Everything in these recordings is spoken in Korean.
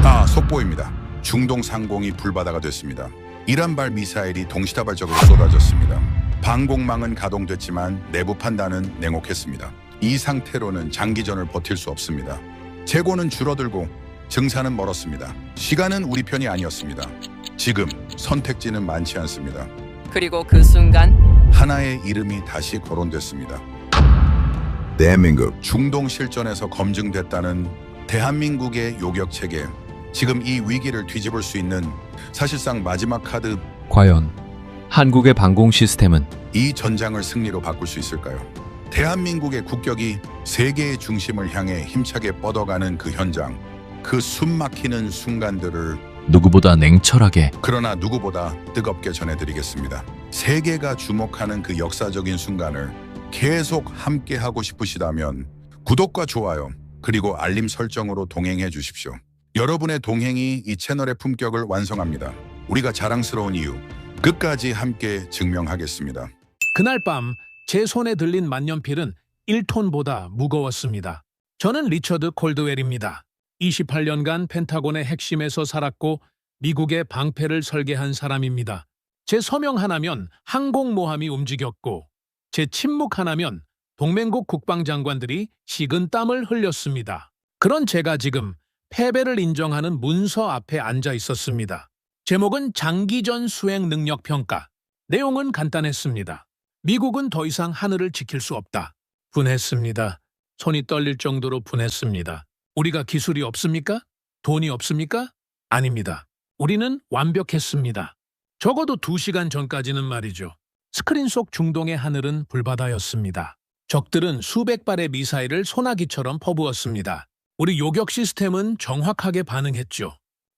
속보입니다. 중동 상공이 불바다가 됐습니다. 이란발 미사일이 동시다발적으로 쏟아졌습니다. 방공망은 가동됐지만 내부 판단은 냉혹했습니다. 이 상태로는 장기전을 버틸 수 없습니다. 재고는 줄어들고 증산은 멀었습니다. 시간은 우리 편이 아니었습니다. 지금 선택지는 많지 않습니다. 그리고 그 순간 하나의 이름이 다시 거론됐습니다. 대한민국. 중동 실전에서 검증됐다는 대한민국의 요격체계. 지금 이 위기를 뒤집을 수 있는 사실상 마지막 카드. 과연 한국의 방공 시스템은 이 전장을 승리로 바꿀 수 있을까요? 대한민국의 국격이 세계의 중심을 향해 힘차게 뻗어가는 그 현장, 그 숨막히는 순간들을 누구보다 냉철하게 그러나 누구보다 뜨겁게 전해드리겠습니다. 세계가 주목하는 그 역사적인 순간을 계속 함께하고 싶으시다면 구독과 좋아요 그리고 알림 설정으로 동행해 주십시오. 여러분의 동행이 이 채널의 품격을 완성합니다. 우리가 자랑스러운 이유 끝까지 함께 증명하겠습니다. 그날 밤 제 손에 들린 만년필은 1톤보다 무거웠습니다. 저는 리처드 콜드웰입니다. 28년간 펜타곤의 핵심에서 살았고 미국의 방패를 설계한 사람입니다. 제 서명 하나면 항공모함이 움직였고 제 침묵 하나면 동맹국 국방장관들이 식은땀을 흘렸습니다. 그런 제가 지금 패배를 인정하는 문서 앞에 앉아 있었습니다. 제목은 장기전 수행 능력 평가. 내용은 간단했습니다. 미국은 더 이상 하늘을 지킬 수 없다. 분했습니다. 손이 떨릴 정도로 분했습니다. 우리가 기술이 없습니까? 돈이 없습니까? 아닙니다. 우리는 완벽했습니다. 적어도 2시간 전까지는 말이죠. 스크린 속 중동의 하늘은 불바다였습니다. 적들은 수백 발의 미사일을 소나기처럼 퍼부었습니다. 우리 요격 시스템은 정확하게 반응했죠.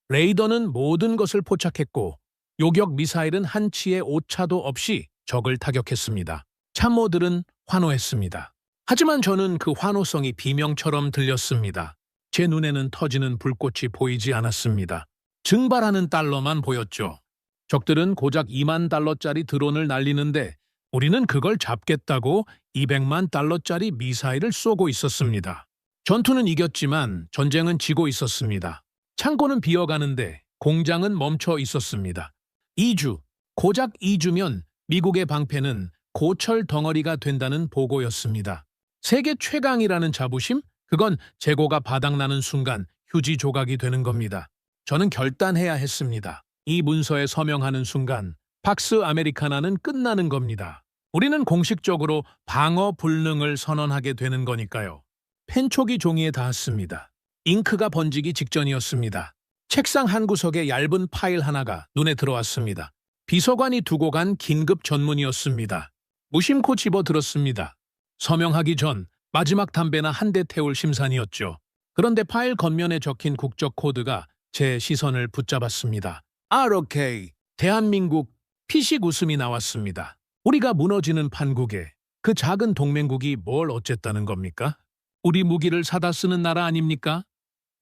레이더는 모든 것을 포착했고 요격 미사일은 한치의 오차도 없이 적을 타격했습니다. 참모들은 환호했습니다. 하지만 저는 그 환호성이 비명처럼 들렸습니다. 제 눈에는 터지는 불꽃이 보이지 않았습니다. 증발하는 달러만 보였죠. 적들은 고작 2만 달러짜리 드론을 날리는데 우리는 그걸 잡겠다고 200만 달러짜리 미사일을 쏘고 있었습니다. 전투는 이겼지만 전쟁은 지고 있었습니다. 창고는 비어가는데 공장은 멈춰 있었습니다. 2주, 고작 2주면 미국의 방패는 고철 덩어리가 된다는 보고였습니다. 세계 최강이라는 자부심? 그건 재고가 바닥나는 순간 휴지 조각이 되는 겁니다. 저는 결단해야 했습니다. 이 문서에 서명하는 순간 팍스 아메리카나는 끝나는 겁니다. 우리는 공식적으로 방어 불능을 선언하게 되는 거니까요. 펜촉이 종이에 닿았습니다. 잉크가 번지기 직전이었습니다. 책상 한 구석에 얇은 파일 하나가 눈에 들어왔습니다. 비서관이 두고 간 긴급 전문이었습니다. 무심코 집어들었습니다. 서명하기 전 마지막 담배나 한 대 태울 심산이었죠. 그런데 파일 겉면에 적힌 국적 코드가 제 시선을 붙잡았습니다. ROK, 대한민국. 피식 웃음이 나왔습니다. 우리가 무너지는 판국에 그 작은 동맹국이 뭘 어쨌다는 겁니까? 우리 무기를 사다 쓰는 나라 아닙니까?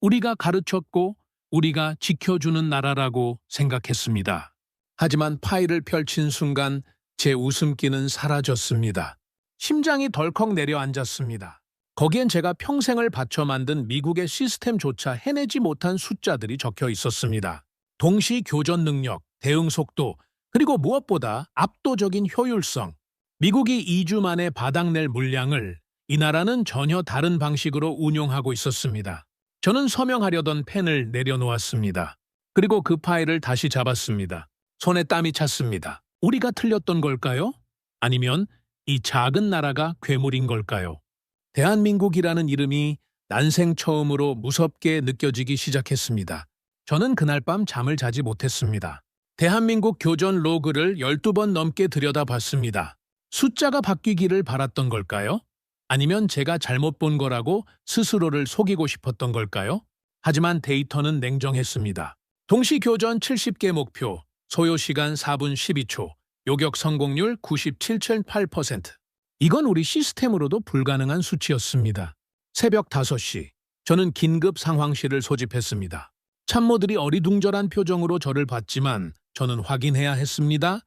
우리가 가르쳤고 우리가 지켜주는 나라라고 생각했습니다. 하지만 파일을 펼친 순간 제 웃음기는 사라졌습니다. 심장이 덜컥 내려앉았습니다. 거기엔 제가 평생을 바쳐 만든 미국의 시스템조차 해내지 못한 숫자들이 적혀 있었습니다. 동시 교전 능력, 대응 속도, 그리고 무엇보다 압도적인 효율성. 미국이 2주 만에 바닥낼 물량을 이 나라는 전혀 다른 방식으로 운용하고 있었습니다. 저는 서명하려던 펜을 내려놓았습니다. 그리고 그 파일을 다시 잡았습니다. 손에 땀이 찼습니다. 우리가 틀렸던 걸까요? 아니면 이 작은 나라가 괴물인 걸까요? 대한민국이라는 이름이 난생 처음으로 무섭게 느껴지기 시작했습니다. 저는 그날 밤 잠을 자지 못했습니다. 대한민국 교전 로그를 12번 넘게 들여다봤습니다. 숫자가 바뀌기를 바랐던 걸까요? 아니면 제가 잘못 본 거라고 스스로를 속이고 싶었던 걸까요? 하지만 데이터는 냉정했습니다. 동시 교전 70개 목표, 소요 시간 4분 12초, 요격 성공률 97.8%. 이건 우리 시스템으로도 불가능한 수치였습니다. 새벽 5시, 저는 긴급 상황실을 소집했습니다. 참모들이 어리둥절한 표정으로 저를 봤지만 저는 확인해야 했습니다.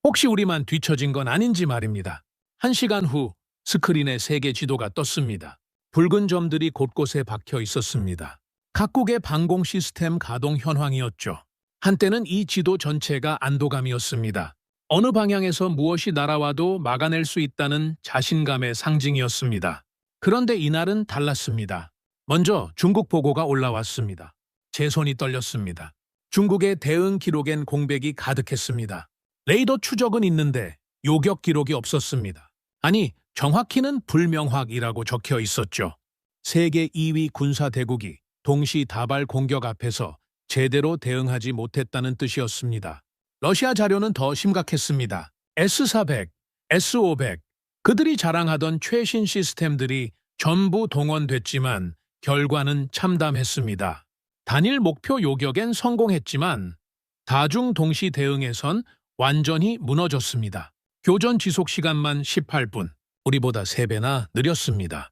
혹시 우리만 뒤처진 건 아닌지 말입니다. 1시간 후 스크린에 세계 지도가 떴습니다. 붉은 점들이 곳곳에 박혀 있었습니다. 각국의 방공 시스템 가동 현황이었죠. 한때는 이 지도 전체가 안도감이었습니다. 어느 방향에서 무엇이 날아와도 막아낼 수 있다는 자신감의 상징이었습니다. 그런데 이날은 달랐습니다. 먼저 중국 보고가 올라왔습니다. 제 손이 떨렸습니다. 중국의 대응 기록엔 공백이 가득했습니다. 레이더 추적은 있는데 요격 기록이 없었습니다. 아니, 정확히는 불명확이라고 적혀 있었죠. 세계 2위 군사 대국이 동시 다발 공격 앞에서 제대로 대응하지 못했다는 뜻이었습니다. 러시아 자료는 더 심각했습니다. S-400, S-500, 그들이 자랑하던 최신 시스템들이 전부 동원됐지만 결과는 참담했습니다. 단일 목표 요격엔 성공했지만 다중 동시 대응에선 완전히 무너졌습니다. 교전 지속 시간만 18분, 우리보다 3배나 느렸습니다.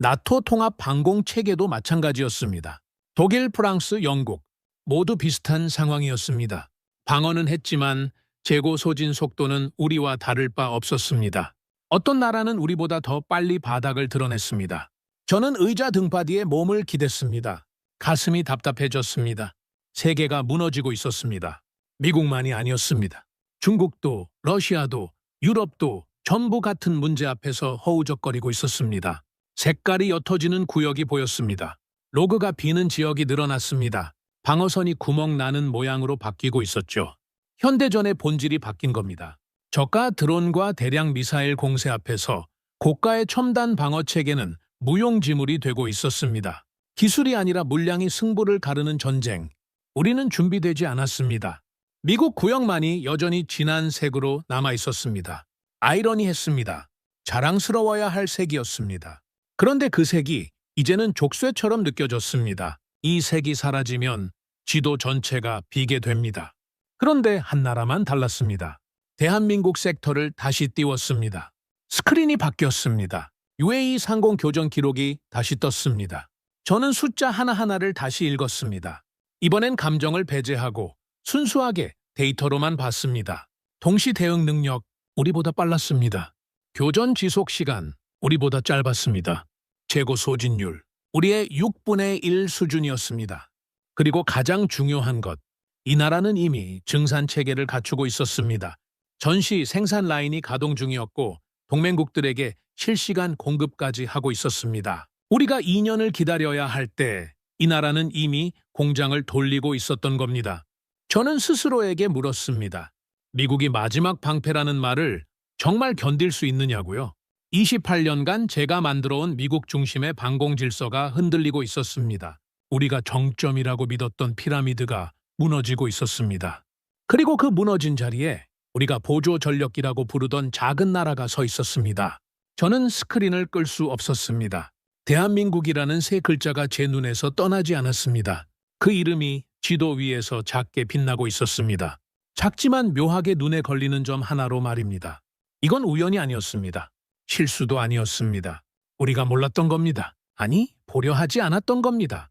나토 통합 방공 체계도 마찬가지였습니다. 독일, 프랑스, 영국 모두 비슷한 상황이었습니다. 방어는 했지만 재고 소진 속도는 우리와 다를 바 없었습니다. 어떤 나라는 우리보다 더 빨리 바닥을 드러냈습니다. 저는 의자 등받 위에 몸을 기댔습니다. 가슴이 답답해졌습니다. 세계가 무너지고 있었습니다. 미국만이 아니었습니다. 중국도, 러시아도, 유럽도 전부 같은 문제 앞에서 허우적거리고 있었습니다. 색깔이 옅어지는 구역이 보였습니다. 로그가 비는 지역이 늘어났습니다. 방어선이 구멍 나는 모양으로 바뀌고 있었죠. 현대전의 본질이 바뀐 겁니다. 저가 드론과 대량 미사일 공세 앞에서 고가의 첨단 방어 체계는 무용지물이 되고 있었습니다. 기술이 아니라 물량이 승부를 가르는 전쟁. 우리는 준비되지 않았습니다. 미국 구역만이 여전히 진한 색으로 남아 있었습니다. 아이러니했습니다. 자랑스러워야 할 색이었습니다. 그런데 그 색이 이제는 족쇄처럼 느껴졌습니다. 이 색이 사라지면 지도 전체가 비게 됩니다. 그런데 한 나라만 달랐습니다. 대한민국 섹터를 다시 띄웠습니다. 스크린이 바뀌었습니다. UAE 상공 교전 기록이 다시 떴습니다. 저는 숫자 하나하나를 다시 읽었습니다. 이번엔 감정을 배제하고 순수하게 데이터로만 봤습니다. 동시 대응 능력, 우리보다 빨랐습니다. 교전 지속 시간, 우리보다 짧았습니다. 재고 소진율, 우리의 6분의 1 수준이었습니다. 그리고 가장 중요한 것, 이 나라는 이미 증산 체계를 갖추고 있었습니다. 전시 생산 라인이 가동 중이었고 동맹국들에게 실시간 공급까지 하고 있었습니다. 우리가 2년을 기다려야 할 때 이 나라는 이미 공장을 돌리고 있었던 겁니다. 저는 스스로에게 물었습니다. 미국이 마지막 방패라는 말을 정말 견딜 수 있느냐고요? 28년간 제가 만들어온 미국 중심의 방공 질서가 흔들리고 있었습니다. 우리가 정점이라고 믿었던 피라미드가 무너지고 있었습니다. 그리고 그 무너진 자리에 우리가 보조 전력기라고 부르던 작은 나라가 서 있었습니다. 저는 스크린을 끌 수 없었습니다. 대한민국이라는 세 글자가 제 눈에서 떠나지 않았습니다. 그 이름이 지도 위에서 작게 빛나고 있었습니다. 작지만 묘하게 눈에 걸리는 점 하나로 말입니다. 이건 우연이 아니었습니다. 실수도 아니었습니다. 우리가 몰랐던 겁니다. 아니, 보려 하지 않았던 겁니다.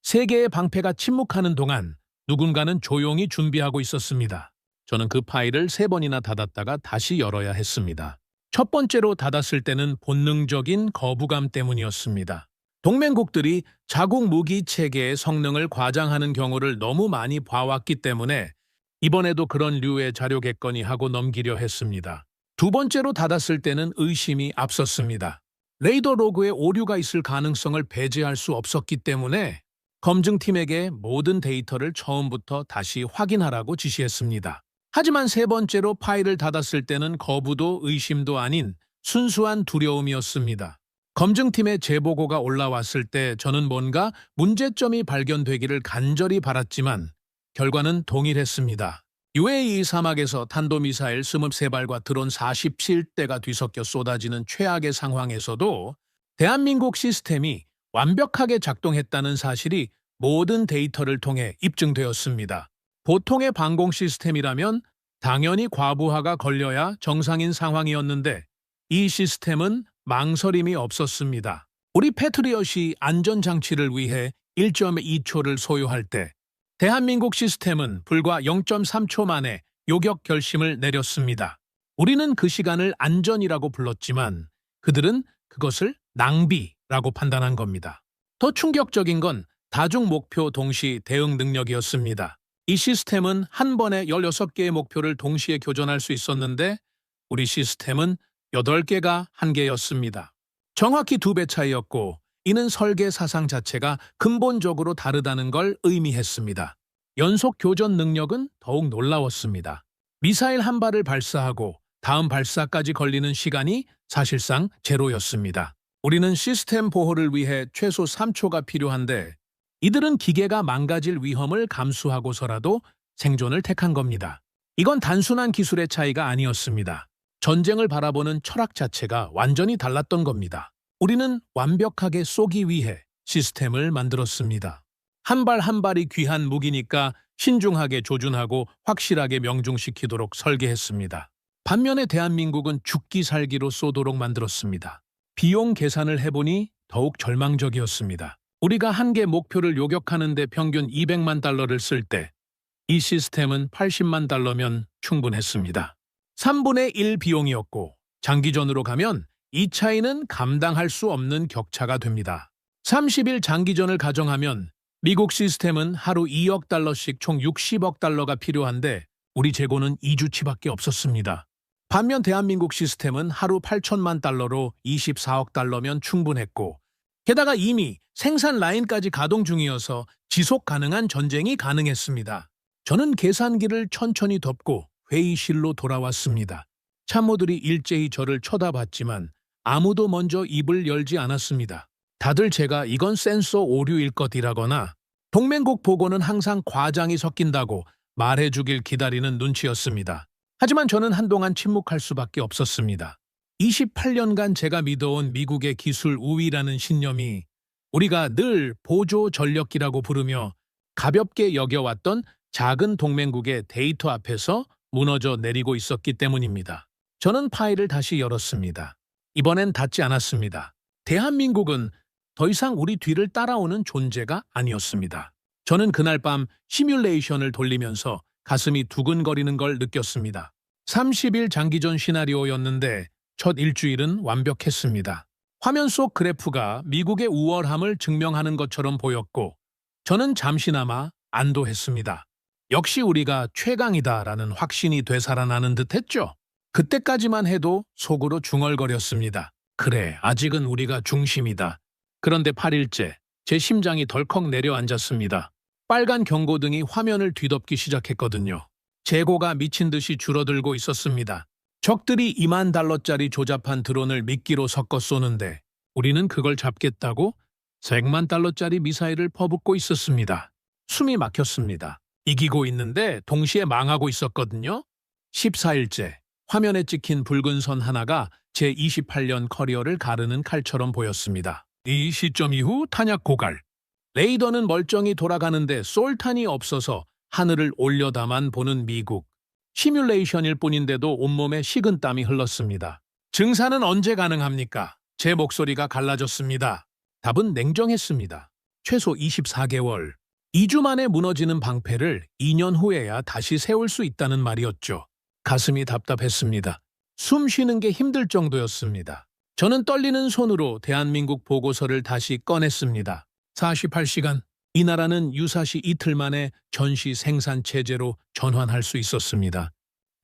세계의 방패가 침묵하는 동안 누군가는 조용히 준비하고 있었습니다. 저는 그 파일을 3번이나 닫았다가 다시 열어야 했습니다. 첫 번째로 닫았을 때는 본능적인 거부감 때문이었습니다. 동맹국들이 자국 무기 체계의 성능을 과장하는 경우를 너무 많이 봐왔기 때문에 이번에도 그런 류의 자료겠거니 하고 넘기려 했습니다. 두 번째로 닫았을 때는 의심이 앞섰습니다. 레이더 로그에 오류가 있을 가능성을 배제할 수 없었기 때문에 검증팀에게 모든 데이터를 처음부터 다시 확인하라고 지시했습니다. 하지만 세 번째로 파일을 닫았을 때는 거부도 의심도 아닌 순수한 두려움이었습니다. 검증팀의 재보고가 올라왔을 때 저는 뭔가 문제점이 발견되기를 간절히 바랐지만 결과는 동일했습니다. UAE 사막에서 탄도미사일 23발과 드론 47대가 뒤섞여 쏟아지는 최악의 상황에서도 대한민국 시스템이 완벽하게 작동했다는 사실이 모든 데이터를 통해 입증되었습니다. 보통의 방공 시스템이라면 당연히 과부하가 걸려야 정상인 상황이었는데 이 시스템은 망설임이 없었습니다. 우리 패트리엇이 안전장치를 위해 1.2초를 소요할 때 대한민국 시스템은 불과 0.3초 만에 요격 결심을 내렸습니다. 우리는 그 시간을 안전이라고 불렀지만 그들은 그것을 낭비라고 판단한 겁니다. 더 충격적인 건 다중 목표 동시 대응 능력이었습니다. 이 시스템은 한 번에 16개의 목표를 동시에 교전할 수 있었는데 우리 시스템은 8개가 한계였습니다. 정확히 2배 차이였고 이는 설계 사상 자체가 근본적으로 다르다는 걸 의미했습니다. 연속 교전 능력은 더욱 놀라웠습니다. 미사일 한 발을 발사하고 다음 발사까지 걸리는 시간이 사실상 제로였습니다. 우리는 시스템 보호를 위해 최소 3초가 필요한데 이들은 기계가 망가질 위험을 감수하고서라도 생존을 택한 겁니다. 이건 단순한 기술의 차이가 아니었습니다. 전쟁을 바라보는 철학 자체가 완전히 달랐던 겁니다. 우리는 완벽하게 쏘기 위해 시스템을 만들었습니다. 한 발 한 발이 귀한 무기니까 신중하게 조준하고 확실하게 명중시키도록 설계했습니다. 반면에 대한민국은 죽기 살기로 쏘도록 만들었습니다. 비용 계산을 해보니 더욱 절망적이었습니다. 우리가 한 개 목표를 요격하는 데 평균 200만 달러를 쓸 때 이 시스템은 80만 달러면 충분했습니다. 3분의 1 비용이었고 장기전으로 가면 이 차이는 감당할 수 없는 격차가 됩니다. 30일 장기전을 가정하면 미국 시스템은 하루 2억 달러씩 총 60억 달러가 필요한데 우리 재고는 2주치밖에 없었습니다. 반면 대한민국 시스템은 하루 8천만 달러로 24억 달러면 충분했고 게다가 이미 생산 라인까지 가동 중이어서 지속 가능한 전쟁이 가능했습니다. 저는 계산기를 천천히 덮고 회의실로 돌아왔습니다. 참모들이 일제히 저를 쳐다봤지만 아무도 먼저 입을 열지 않았습니다. 다들 제가 이건 센서 오류일 것이라거나 동맹국 보고는 항상 과장이 섞인다고 말해주길 기다리는 눈치였습니다. 하지만 저는 한동안 침묵할 수밖에 없었습니다. 28년간 제가 믿어온 미국의 기술 우위라는 신념이 우리가 늘 보조 전력기라고 부르며 가볍게 여겨왔던 작은 동맹국의 데이터 앞에서 무너져 내리고 있었기 때문입니다. 저는 파일을 다시 열었습니다. 이번엔 닫지 않았습니다. 대한민국은 더 이상 우리 뒤를 따라오는 존재가 아니었습니다. 저는 그날 밤 시뮬레이션을 돌리면서 가슴이 두근거리는 걸 느꼈습니다. 30일 장기전 시나리오였는데 첫 일주일은 완벽했습니다. 화면 속 그래프가 미국의 우월함을 증명하는 것처럼 보였고 저는 잠시나마 안도했습니다. 역시 우리가 최강이다라는 확신이 되살아나는 듯했죠. 그때까지만 해도 속으로 중얼거렸습니다. 그래, 아직은 우리가 중심이다. 그런데 8일째, 제 심장이 덜컥 내려앉았습니다. 빨간 경고등이 화면을 뒤덮기 시작했거든요. 재고가 미친 듯이 줄어들고 있었습니다. 적들이 2만 달러짜리 조잡한 드론을 미끼로 섞어 쏘는데 우리는 그걸 잡겠다고 100만 달러짜리 미사일을 퍼붓고 있었습니다. 숨이 막혔습니다. 이기고 있는데 동시에 망하고 있었거든요. 14일째, 화면에 찍힌 붉은 선 하나가 제 28년 커리어를 가르는 칼처럼 보였습니다. 이 시점 이후 탄약 고갈. 레이더는 멀쩡히 돌아가는데 쏠탄이 없어서 하늘을 올려다만 보는 미국. 시뮬레이션일 뿐인데도 온몸에 식은땀이 흘렀습니다. 증산은 언제 가능합니까? 제 목소리가 갈라졌습니다. 답은 냉정했습니다. 최소 24개월. 2주 만에 무너지는 방패를 2년 후에야 다시 세울 수 있다는 말이었죠. 가슴이 답답했습니다. 숨 쉬는 게 힘들 정도였습니다. 저는 떨리는 손으로 대한민국 보고서를 다시 꺼냈습니다. 48시간. 이 나라는 유사시 이틀 만에 전시 생산 체제로 전환할 수 있었습니다.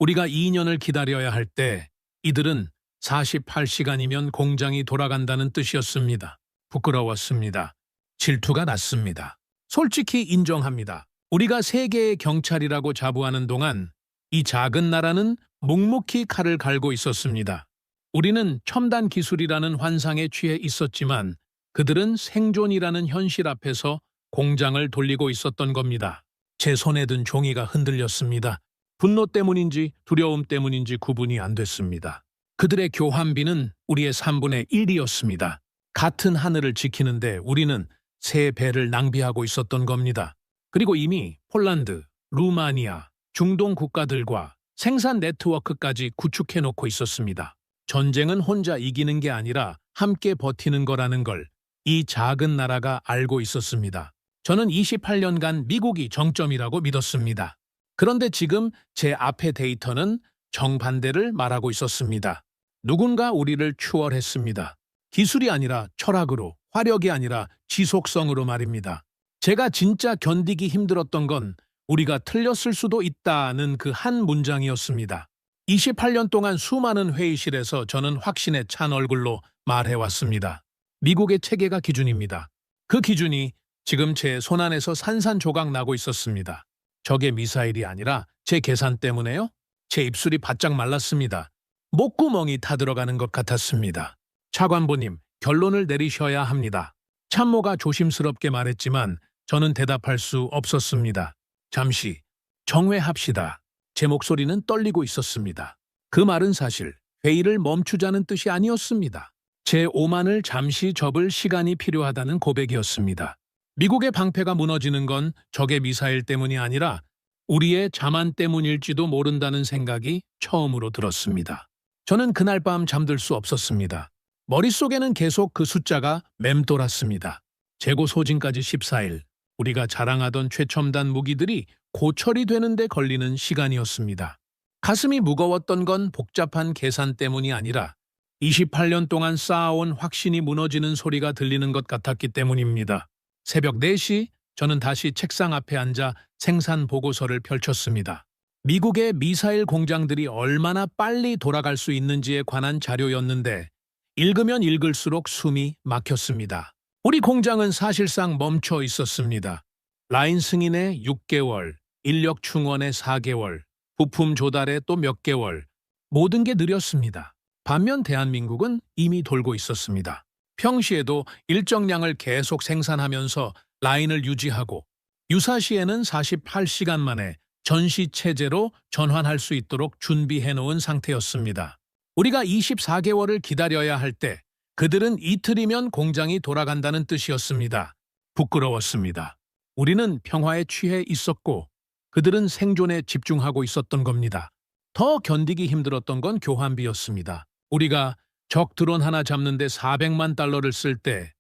우리가 2년을 기다려야 할 때 이들은 48시간이면 공장이 돌아간다는 뜻이었습니다. 부끄러웠습니다. 질투가 났습니다. 솔직히 인정합니다. 우리가 세계의 경찰이라고 자부하는 동안 이 작은 나라는 묵묵히 칼을 갈고 있었습니다. 우리는 첨단 기술이라는 환상에 취해 있었지만 그들은 생존이라는 현실 앞에서 공장을 돌리고 있었던 겁니다. 제 손에 든 종이가 흔들렸습니다. 분노 때문인지 두려움 때문인지 구분이 안 됐습니다. 그들의 교환비는 우리의 3분의 1이었습니다. 같은 하늘을 지키는데 우리는 3배를 낭비하고 있었던 겁니다. 그리고 이미 폴란드, 루마니아, 중동 국가들과 생산 네트워크까지 구축해놓고 있었습니다. 전쟁은 혼자 이기는 게 아니라 함께 버티는 거라는 걸 이 작은 나라가 알고 있었습니다. 저는 28년간 미국이 정점이라고 믿었습니다. 그런데 지금 제 앞의 데이터는 정반대를 말하고 있었습니다. 누군가 우리를 추월했습니다. 기술이 아니라 철학으로, 화력이 아니라 지속성으로 말입니다. 제가 진짜 견디기 힘들었던 건 우리가 틀렸을 수도 있다는 그 한 문장이었습니다. 28년 동안 수많은 회의실에서 저는 확신에 찬 얼굴로 말해왔습니다. 미국의 체계가 기준입니다. 그 기준이 지금 제 손안에서 산산조각 나고 있었습니다. 저게 미사일이 아니라 제 계산 때문에요? 제 입술이 바짝 말랐습니다. 목구멍이 타들어가는 것 같았습니다. 차관보님, 결론을 내리셔야 합니다. 참모가 조심스럽게 말했지만 저는 대답할 수 없었습니다. 잠시 정회합시다. 제 목소리는 떨리고 있었습니다. 그 말은 사실 회의를 멈추자는 뜻이 아니었습니다. 제 오만을 잠시 접을 시간이 필요하다는 고백이었습니다. 미국의 방패가 무너지는 건 적의 미사일 때문이 아니라 우리의 자만 때문일지도 모른다는 생각이 처음으로 들었습니다. 저는 그날 밤 잠들 수 없었습니다. 머릿속에는 계속 그 숫자가 맴돌았습니다. 재고 소진까지 14일, 우리가 자랑하던 최첨단 무기들이 고철이 되는데 걸리는 시간이었습니다. 가슴이 무거웠던 건 복잡한 계산 때문이 아니라 28년 동안 쌓아온 확신이 무너지는 소리가 들리는 것 같았기 때문입니다. 새벽 4시, 저는 다시 책상 앞에 앉아 생산 보고서를 펼쳤습니다. 미국의 미사일 공장들이 얼마나 빨리 돌아갈 수 있는지에 관한 자료였는데 읽으면 읽을수록 숨이 막혔습니다. 우리 공장은 사실상 멈춰 있었습니다. 라인 승인에 6개월, 인력 충원에 4개월, 부품 조달에 또 몇 개월, 모든 게 느렸습니다. 반면 대한민국은 이미 돌고 있었습니다. 평시에도 일정량을 계속 생산하면서 라인을 유지하고 유사시에는 48시간 만에 전시체제로 전환할 수 있도록 준비해놓은 상태였습니다. 우리가 24개월을 기다려야 할 때 그들은 이틀이면 공장이 돌아간다는 뜻이었습니다. 부끄러웠습니다. 우리는 평화에 취해 있었고 그들은 생존에 집중하고 있었던 겁니다. 더 견디기 힘들었던 건 교환비였습니다. 우리가 적 드론 하나 잡는데 400만 달러를 쓸 때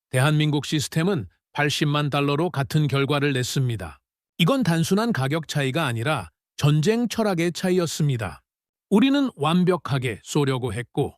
대한민국 시스템은 80만 달러로 같은 결과를 냈습니다. 이건 단순한 가격 차이가 아니라 전쟁 철학의 차이였습니다. 우리는 완벽하게 쏘려고 했고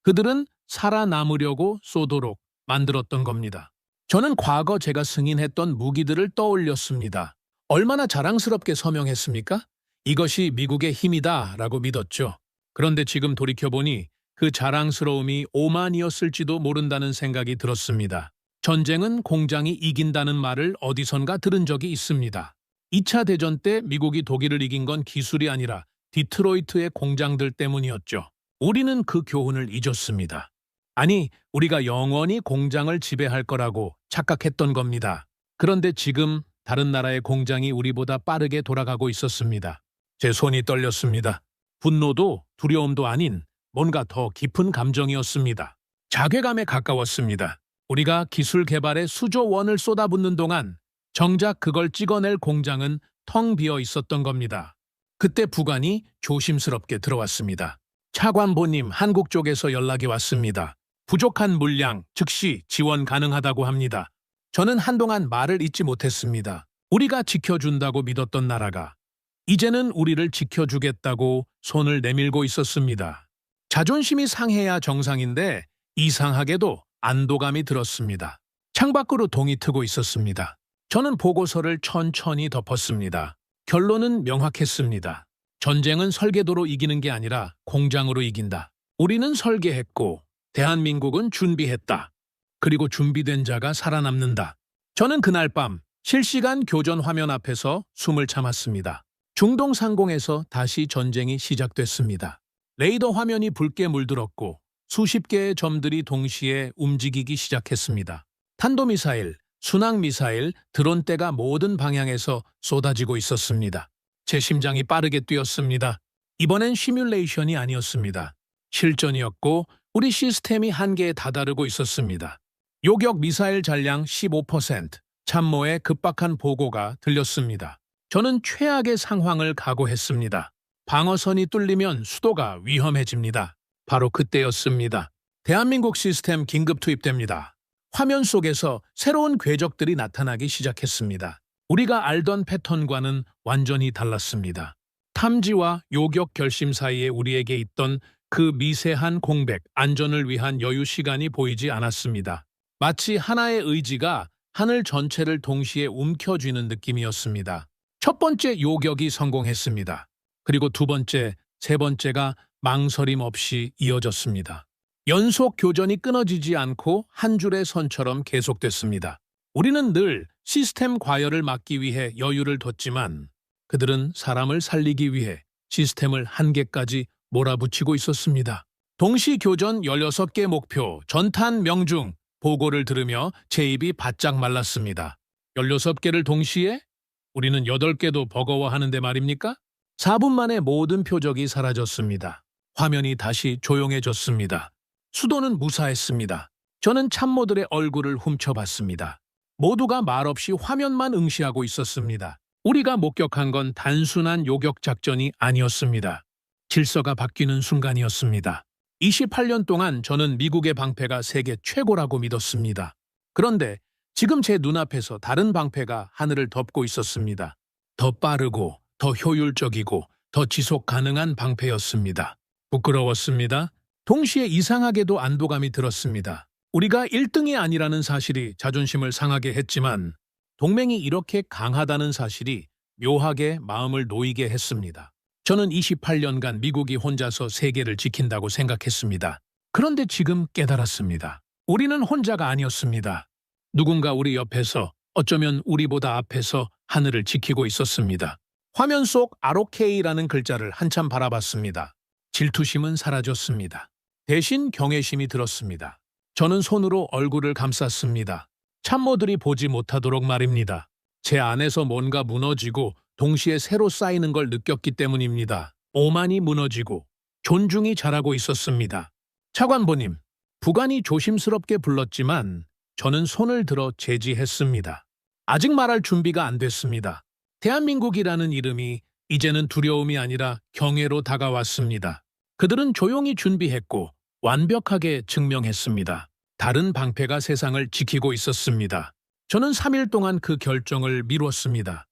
그들은 살아남으려고 쏘도록 만들었던 겁니다. 저는 과거 제가 승인했던 무기들을 떠올렸습니다. 얼마나 자랑스럽게 서명했습니까? 이것이 미국의 힘이다 라고 믿었죠. 그런데 지금 돌이켜보니 그 자랑스러움이 오만이었을지도 모른다는 생각이 들었습니다. 전쟁은 공장이 이긴다는 말을 어디선가 들은 적이 있습니다. 2차 대전 때 미국이 독일을 이긴 건 기술이 아니라 디트로이트의 공장들 때문이었죠. 우리는 그 교훈을 잊었습니다. 아니, 우리가 영원히 공장을 지배할 거라고 착각했던 겁니다. 그런데 지금 다른 나라의 공장이 우리보다 빠르게 돌아가고 있었습니다. 제 손이 떨렸습니다. 분노도 두려움도 아닌 뭔가 더 깊은 감정이었습니다. 자괴감에 가까웠습니다. 우리가 기술 개발에 수조 원을 쏟아붓는 동안 정작 그걸 찍어낼 공장은 텅 비어 있었던 겁니다. 그때 부관이 조심스럽게 들어왔습니다. 차관보님, 한국 쪽에서 연락이 왔습니다. 부족한 물량, 즉시 지원 가능하다고 합니다. 저는 한동안 말을 잇지 못했습니다. 우리가 지켜준다고 믿었던 나라가 이제는 우리를 지켜주겠다고 손을 내밀고 있었습니다. 자존심이 상해야 정상인데 이상하게도 안도감이 들었습니다. 창밖으로 동이 트고 있었습니다. 저는 보고서를 천천히 덮었습니다. 결론은 명확했습니다. 전쟁은 설계도로 이기는 게 아니라 공장으로 이긴다. 우리는 설계했고 대한민국은 준비했다. 그리고 준비된 자가 살아남는다. 저는 그날 밤 실시간 교전 화면 앞에서 숨을 참았습니다. 중동 상공에서 다시 전쟁이 시작됐습니다. 레이더 화면이 붉게 물들었고 수십 개의 점들이 동시에 움직이기 시작했습니다. 탄도미사일, 순항미사일, 드론대가 모든 방향에서 쏟아지고 있었습니다. 제 심장이 빠르게 뛰었습니다. 이번엔 시뮬레이션이 아니었습니다. 실전이었고 우리 시스템이 한계에 다다르고 있었습니다. 요격 미사일 잔량 15%, 참모의 급박한 보고가 들렸습니다. 저는 최악의 상황을 각오했습니다. 방어선이 뚫리면 수도가 위험해집니다. 바로 그때였습니다. 대한민국 시스템 긴급 투입됩니다. 화면 속에서 새로운 궤적들이 나타나기 시작했습니다. 우리가 알던 패턴과는 완전히 달랐습니다. 탐지와 요격 결심 사이에 우리에게 있던 그 미세한 공백, 안전을 위한 여유 시간이 보이지 않았습니다. 마치 하나의 의지가 하늘 전체를 동시에 움켜쥐는 느낌이었습니다. 첫 번째 요격이 성공했습니다. 그리고 두 번째, 세 번째가 망설임 없이 이어졌습니다. 연속 교전이 끊어지지 않고 한 줄의 선처럼 계속됐습니다. 우리는 늘 시스템 과열을 막기 위해 여유를 뒀지만 그들은 사람을 살리기 위해 시스템을 한계까지 몰아붙이고 있었습니다. 동시 교전 16개 목표, 전탄 명중, 보고를 들으며 제 입이 바짝 말랐습니다. 16개를 동시에? 우리는 8개도 버거워하는데 말입니까? 4분 만에 모든 표적이 사라졌습니다. 화면이 다시 조용해졌습니다. 수도는 무사했습니다. 저는 참모들의 얼굴을 훔쳐봤습니다. 모두가 말없이 화면만 응시하고 있었습니다. 우리가 목격한 건 단순한 요격 작전이 아니었습니다. 질서가 바뀌는 순간이었습니다. 28년 동안 저는 미국의 방패가 세계 최고라고 믿었습니다. 그런데 지금 제 눈앞에서 다른 방패가 하늘을 덮고 있었습니다. 더 빠르고 더 효율적이고 더 지속 가능한 방패였습니다. 부끄러웠습니다. 동시에 이상하게도 안도감이 들었습니다. 우리가 1등이 아니라는 사실이 자존심을 상하게 했지만 동맹이 이렇게 강하다는 사실이 묘하게 마음을 놓이게 했습니다. 저는 28년간 미국이 혼자서 세계를 지킨다고 생각했습니다. 그런데 지금 깨달았습니다. 우리는 혼자가 아니었습니다. 누군가 우리 옆에서, 어쩌면 우리보다 앞에서 하늘을 지키고 있었습니다. 화면 속 ROK라는 글자를 한참 바라봤습니다. 질투심은 사라졌습니다. 대신 경외심이 들었습니다. 저는 손으로 얼굴을 감쌌습니다. 참모들이 보지 못하도록 말입니다. 제 안에서 뭔가 무너지고 동시에 새로 쌓이는 걸 느꼈기 때문입니다. 오만이 무너지고 존중이 자라고 있었습니다. 차관보님, 부관이 조심스럽게 불렀지만 저는 손을 들어 제지했습니다. 아직 말할 준비가 안 됐습니다. 대한민국이라는 이름이 이제는 두려움이 아니라 경외로 다가왔습니다. 그들은 조용히 준비했고 완벽하게 증명했습니다. 다른 방패가 세상을 지키고 있었습니다. 저는 3일 동안 그 결정을 미뤘습니다.